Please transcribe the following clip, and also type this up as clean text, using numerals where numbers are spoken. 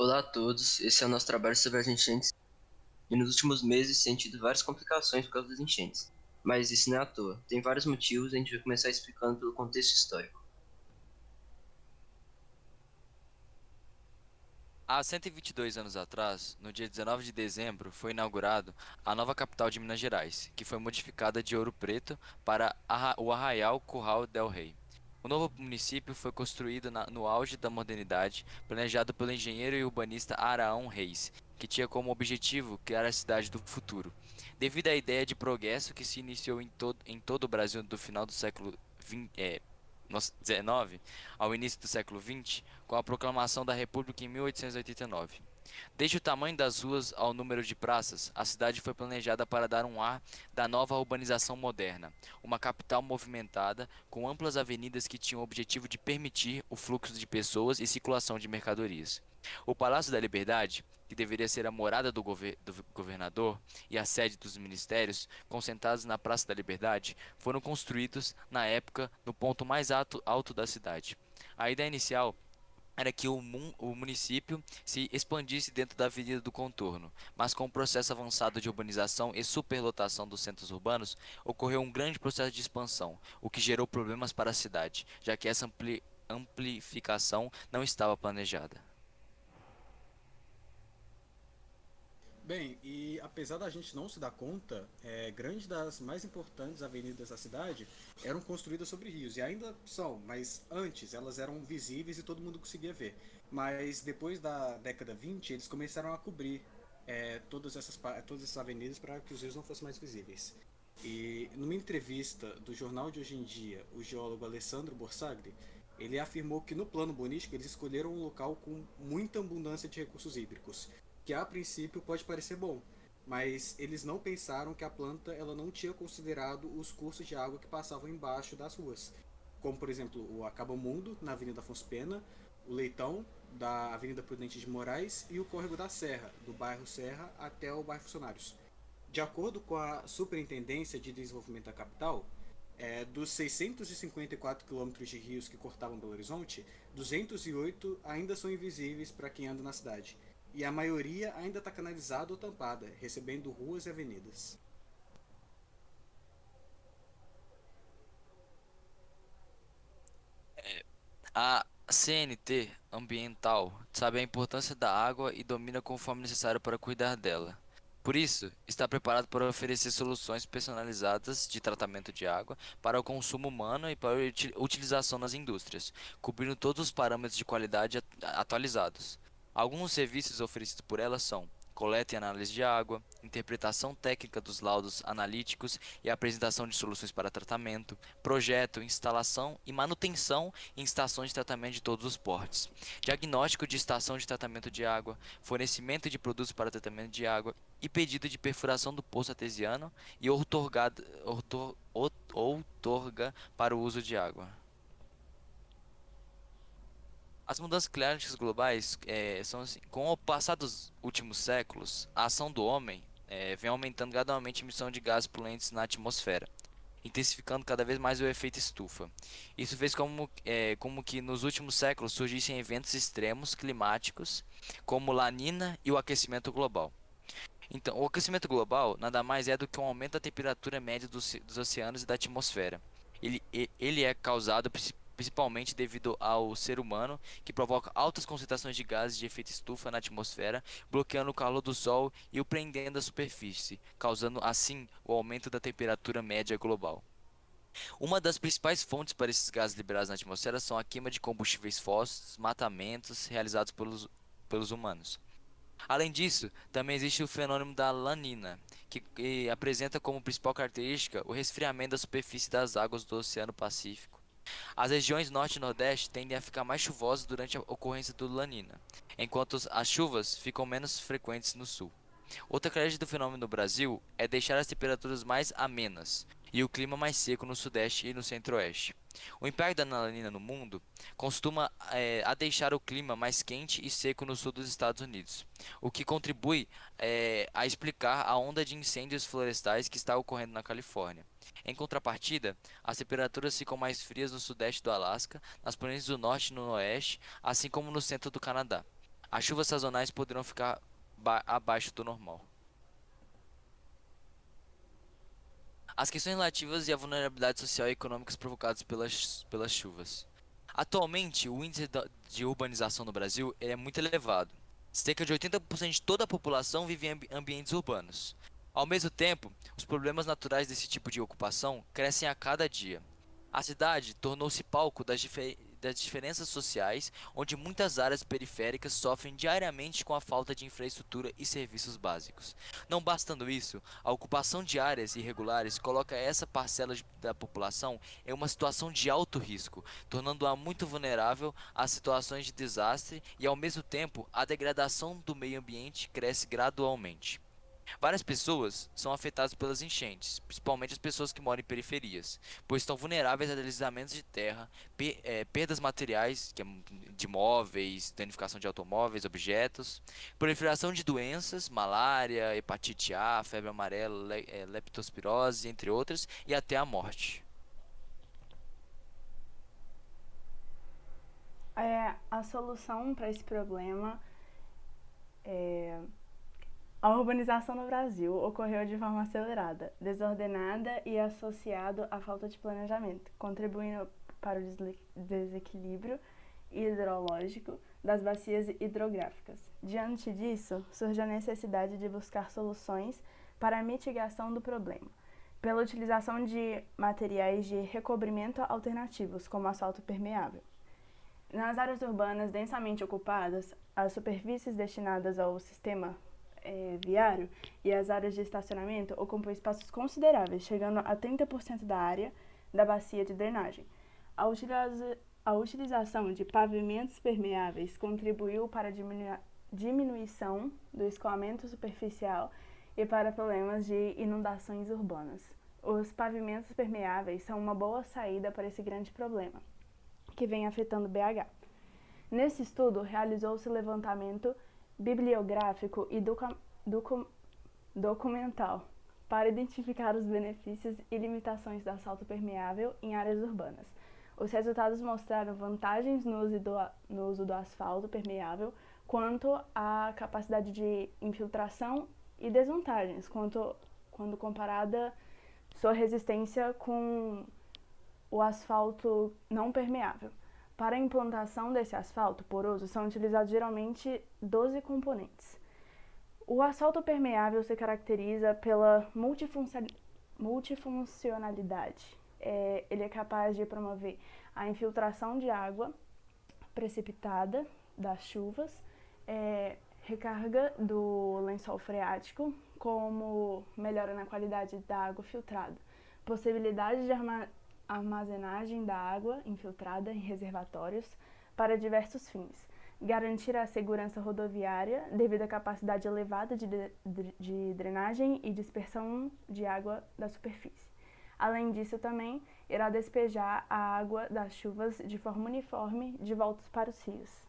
Olá a todos, esse é o nosso trabalho sobre as enchentes e nos últimos meses tem tido várias complicações por causa das enchentes. Mas isso não é à toa, tem vários motivos e a gente vai começar explicando pelo contexto histórico. Há 122 anos atrás, no dia 19 de dezembro, foi inaugurado a nova capital de Minas Gerais, que foi modificada de Ouro Preto para o Arraial Curral del Rei. O novo município foi construído no auge da modernidade, planejado pelo engenheiro e urbanista Araão Reis, que tinha como objetivo criar a cidade do futuro. Devido à ideia de progresso que se iniciou em todo o Brasil do final do século XIX ao início do século XX, com a proclamação da República em 1889. Desde o tamanho das ruas ao número de praças, a cidade foi planejada para dar um ar da nova urbanização moderna, uma capital movimentada com amplas avenidas que tinham o objetivo de permitir o fluxo de pessoas e circulação de mercadorias. O Palácio da Liberdade, que deveria ser a morada do governador e a sede dos ministérios, concentrados na Praça da Liberdade, foram construídos, na época, no ponto mais alto da cidade. A ideia inicial era que o município se expandisse dentro da Avenida do Contorno, mas com o processo avançado de urbanização e superlotação dos centros urbanos, ocorreu um grande processo de expansão, o que gerou problemas para a cidade, já que essa amplificação não estava planejada. Bem, e apesar da gente não se dar conta, grande das mais importantes avenidas da cidade eram construídas sobre rios, e ainda são, mas antes elas eram visíveis e todo mundo conseguia ver. Mas depois da década 20, eles começaram a cobrir todas essas avenidas para que os rios não fossem mais visíveis. E numa entrevista do jornal de Hoje em Dia, o geólogo Alessandro Borsagli, ele afirmou que no plano bonístico eles escolheram um local com muita abundância de recursos hídricos, que a princípio pode parecer bom, mas eles não pensaram que a planta ela não tinha considerado os cursos de água que passavam embaixo das ruas, como por exemplo o Acabamundo na Avenida Afonso Pena, o Leitão da Avenida Prudente de Moraes e o Córrego da Serra, do bairro Serra até o bairro Funcionários. De acordo com a Superintendência de Desenvolvimento da Capital, dos 654 quilômetros de rios que cortavam Belo Horizonte, 208 ainda são invisíveis para quem anda na cidade. E a maioria ainda está canalizada ou tampada, recebendo ruas e avenidas. A CNT ambiental sabe a importância da água e domina conforme necessário para cuidar dela. Por isso, está preparado para oferecer soluções personalizadas de tratamento de água para o consumo humano e para a utilização nas indústrias, cobrindo todos os parâmetros de qualidade atualizados. Alguns serviços oferecidos por ela são coleta e análise de água, interpretação técnica dos laudos analíticos e apresentação de soluções para tratamento, projeto, instalação e manutenção em estações de tratamento de todos os portes, diagnóstico de estação de tratamento de água, fornecimento de produtos para tratamento de água e pedido de perfuração do poço artesiano e outorga para o uso de água. As mudanças climáticas globais são assim, com o passar dos últimos séculos, a ação do homem vem aumentando gradualmente a emissão de gases poluentes na atmosfera, intensificando cada vez mais o efeito estufa. Isso fez como que nos últimos séculos surgissem eventos extremos climáticos, como Lanínia e o aquecimento global. Então, o aquecimento global nada mais é do que um aumento da temperatura média dos oceanos e da atmosfera. Ele é causado principalmente devido ao ser humano, que provoca altas concentrações de gases de efeito estufa na atmosfera, bloqueando o calor do Sol e o prendendo à superfície, causando assim o aumento da temperatura média global. Uma das principais fontes para esses gases liberados na atmosfera são a queima de combustíveis fósseis, matamentos realizados pelos humanos. Além disso, também existe o fenômeno da lanina, que apresenta como principal característica o resfriamento da superfície das águas do Oceano Pacífico. As regiões norte e nordeste tendem a ficar mais chuvosas durante a ocorrência do lanina, enquanto as chuvas ficam menos frequentes no sul. Outra característica do fenômeno no Brasil é deixar as temperaturas mais amenas e o clima mais seco no sudeste e no centro-oeste. O impacto da La Niña no mundo costuma a deixar o clima mais quente e seco no sul dos Estados Unidos, o que contribui a explicar a onda de incêndios florestais que está ocorrendo na Califórnia. Em contrapartida, as temperaturas ficam mais frias no sudeste do Alasca, nas planícies do norte e no oeste, assim como no centro do Canadá. As chuvas sazonais poderão ficar abaixo do normal. As questões relativas e a vulnerabilidade social e econômicas provocadas pelas chuvas. Atualmente, o índice de urbanização no Brasil ele é muito elevado. Cerca de 80% de toda a população vive em ambientes urbanos. Ao mesmo tempo, os problemas naturais desse tipo de ocupação crescem a cada dia. A cidade tornou-se palco das diferenças sociais, onde muitas áreas periféricas sofrem diariamente com a falta de infraestrutura e serviços básicos. Não bastando isso, a ocupação de áreas irregulares coloca essa parcela da população em uma situação de alto risco, tornando-a muito vulnerável a situações de desastre e, ao mesmo tempo, a degradação do meio ambiente cresce gradualmente. Várias pessoas são afetadas pelas enchentes, principalmente as pessoas que moram em periferias, pois estão vulneráveis a deslizamentos de terra, perdas materiais, de móveis, danificação de automóveis, objetos, proliferação de doenças, malária, hepatite A, febre amarela, leptospirose, entre outras, e até a morte. A solução para esse problema é a urbanização no Brasil ocorreu de forma acelerada, desordenada e associado à falta de planejamento, contribuindo para o desequilíbrio hidrológico das bacias hidrográficas. Diante disso, surge a necessidade de buscar soluções para a mitigação do problema, pela utilização de materiais de recobrimento alternativos, como asfalto permeável. Nas áreas urbanas densamente ocupadas, as superfícies destinadas ao sistema viário e as áreas de estacionamento ocupam espaços consideráveis, chegando a 30% da área da bacia de drenagem. A utilização de pavimentos permeáveis contribuiu para a diminuição do escoamento superficial e para problemas de inundações urbanas. Os pavimentos permeáveis são uma boa saída para esse grande problema, que vem afetando o BH. Nesse estudo, realizou-se levantamento bibliográfico e documental para identificar os benefícios e limitações do asfalto permeável em áreas urbanas. Os resultados mostraram vantagens no uso do asfalto permeável quanto à capacidade de infiltração e desvantagens quando comparada sua resistência com o asfalto não permeável. Para a implantação desse asfalto poroso, são utilizados geralmente 12 componentes. O asfalto permeável se caracteriza pela multifuncionalidade. Ele é capaz de promover a infiltração de água precipitada das chuvas, recarga do lençol freático, como melhora na qualidade da água filtrada, possibilidade de armazenagem da água infiltrada em reservatórios para diversos fins, garantir a segurança rodoviária devido à capacidade elevada de drenagem e dispersão de água da superfície. Além disso, também irá despejar a água das chuvas de forma uniforme de volta para os rios.